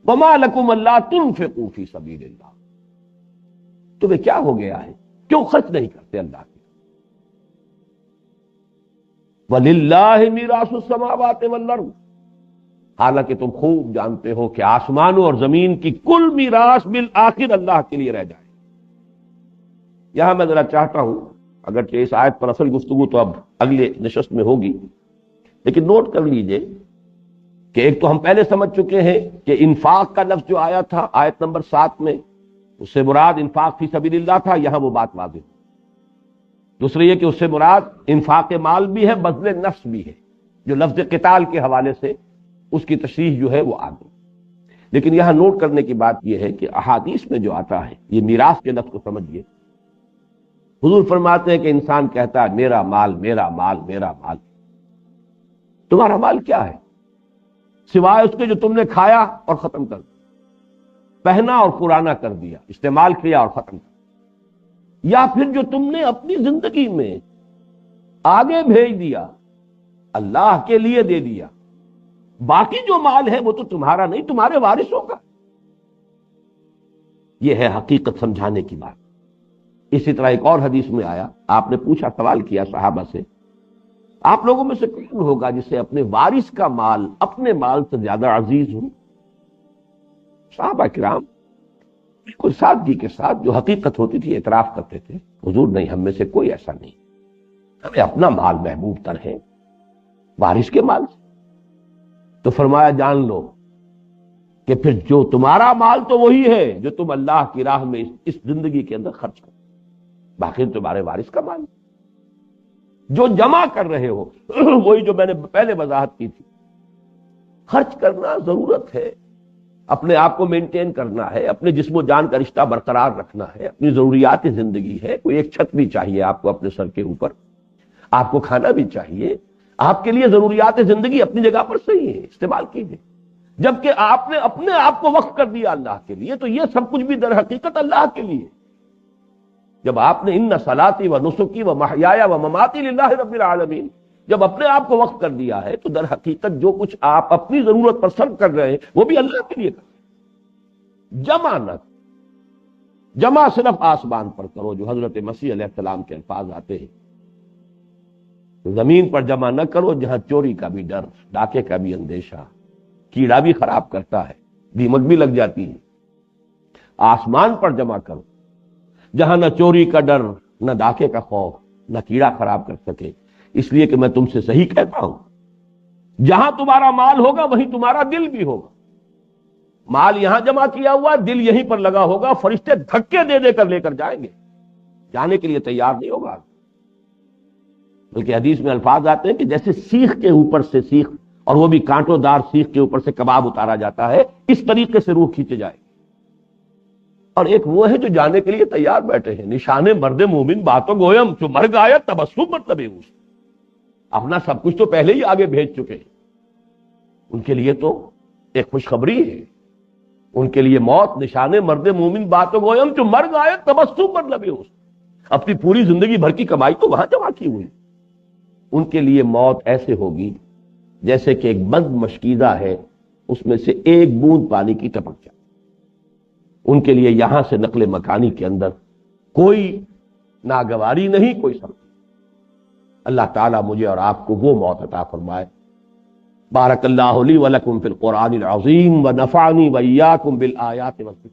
وما لكم الا تنفقوا في سبيل الله، تمہیں کیا ہو گیا ہے، کیوں خرچ نہیں کرتے اللہ کی؟ وَلِلَّهِ مِيرَاثُ السَّمَاوَاتِ وَالْأَرْضِ، حالانکہ تم خوب جانتے ہو کہ آسمانوں اور زمین کی کل میراث بالآخر اللہ کے لیے رہ جائے۔ یہاں میں ذرا چاہتا ہوں، اگرچہ اس آیت پر اصل گفتگو تو اب اگلے نشست میں ہوگی، لیکن نوٹ کر لیجئے کہ ایک تو ہم پہلے سمجھ چکے ہیں کہ انفاق کا لفظ جو آیا تھا آیت نمبر 7 میں، اس سے مراد انفاق فی سبیل اللہ تھا، یہاں وہ بات واضح۔ دوسرے یہ کہ اس سے مراد انفاق مال بھی ہے، بذل نفس بھی ہے، جو لفظ قتال کے حوالے سے اس کی تشریح جو ہے وہ آ گئی۔ لیکن یہاں نوٹ کرنے کی بات یہ ہے کہ احادیث میں جو آتا ہے، یہ میراث کے لفظ کو سمجھیے، حضور فرماتے ہیں کہ انسان کہتا ہے میرا مال میرا مال میرا مال۔ تمہارا مال کیا ہے سوائے اس کے جو تم نے کھایا اور ختم کر دیا، پہنا اور پرانا کر دیا، استعمال کیا اور ختم کر دیا، یا پھر جو تم نے اپنی زندگی میں آگے بھیج دیا، اللہ کے لیے دے دیا۔ باقی جو مال ہے وہ تو تمہارا نہیں، تمہارے وارثوں کا۔ یہ ہے حقیقت سمجھانے کی بات۔ اسی طرح ایک اور حدیث میں آیا، آپ نے پوچھا، سوال کیا صحابہ سے، آپ لوگوں میں سے کون ہوگا جسے اپنے وارث کا مال اپنے مال سے زیادہ عزیز ہو؟ صحابہ کرام بالکل سادگی کے ساتھ جو حقیقت ہوتی تھی اعتراف کرتے تھے، حضور نہیں، ہم میں سے کوئی ایسا نہیں، ہمیں اپنا مال محبوب تر ہے وارث کے مال سے۔ تو فرمایا جان لو کہ پھر جو تمہارا مال تو وہی ہے جو تم اللہ کی راہ میں اس زندگی کے اندر خرچ کرو، باقی تمہارے وارث کا مال جو جمع کر رہے ہو وہی جو میں نے پہلے وضاحت کی تھی۔ خرچ کرنا ضرورت ہے، اپنے آپ کو مینٹین کرنا ہے، اپنے جسم و جان کا رشتہ برقرار رکھنا ہے، اپنی ضروریات زندگی ہے، کوئی ایک چھت بھی چاہیے آپ کو اپنے سر کے اوپر، آپ کو کھانا بھی چاہیے، آپ کے لیے ضروریات زندگی اپنی جگہ پر صحیح ہے، استعمال کیجیے۔ جبکہ آپ نے اپنے آپ کو وقف کر دیا اللہ کے لیے، تو یہ سب کچھ بھی در حقیقت اللہ کے لیے۔ جب آپ نے ان صلاتی و نسکی و محیایا و مماتی للہ رب العالمین، جب اپنے آپ کو وقف کر دیا ہے تو در حقیقت جو کچھ آپ اپنی ضرورت پر صرف کر رہے ہیں وہ بھی اللہ کے لیے کر رہے ہیں۔ جمع نہ، جمع صرف آسمان پر کرو، جو حضرت مسیح علیہ السلام کے الفاظ آتے ہیں۔ زمین پر جمع نہ کرو جہاں چوری کا بھی ڈر، ڈاکے کا بھی اندیشہ، کیڑا بھی خراب کرتا ہے، دیمک بھی لگ جاتی ہے۔ آسمان پر جمع کرو جہاں نہ چوری کا ڈر، نہ ڈاکے کا خوف، نہ کیڑا خراب کر سکے، اس لیے کہ میں تم سے صحیح کہتا ہوں جہاں تمہارا مال ہوگا وہیں تمہارا دل بھی ہوگا۔ مال یہاں جمع کیا ہوا، دل یہیں پر لگا ہوگا، فرشتے دھکے دے دے کر لے کر جائیں گے، جانے کے لیے تیار نہیں ہوگا۔ بلکہ حدیث میں الفاظ آتے ہیں کہ جیسے سیخ کے اوپر سے سیخ، اور وہ بھی کانٹوں دار سیخ کے اوپر سے کباب اتارا جاتا ہے، اس طریقے سے روح کھینچے جائے گی۔ اور ایک وہ ہے جو جانے کے لیے تیار بیٹھے ہیں، نشان مرد مومن باتوں گویم، جو مر گایا تبسم مطلب ہے، اپنا سب کچھ تو پہلے ہی آگے بھیج چکے ہیں۔ ان کے لیے تو ایک خوشخبری ہے، ان کے لیے موت نشان مرد مومن باتوں گویم، جو مر گایا تبسم مطلب ہے، اپنی پوری زندگی بھر کی کمائی تو وہاں جمع کی ہوئی۔ ان کے لیے موت ایسے ہوگی جیسے کہ ایک بند مشکیزہ ہے، اس میں سے ایک بوند پانی کی ٹپک جائے۔ ان کے لیے یہاں سے نقل مکانی کے اندر کوئی ناگواری نہیں، کوئی سمجھ۔ اللہ تعالیٰ مجھے اور آپ کو وہ موت عطا فرمائے۔ بارک اللہ لی ولکم فی القرآن العظیم ونفعنی وإیاکم بالآیات والذکر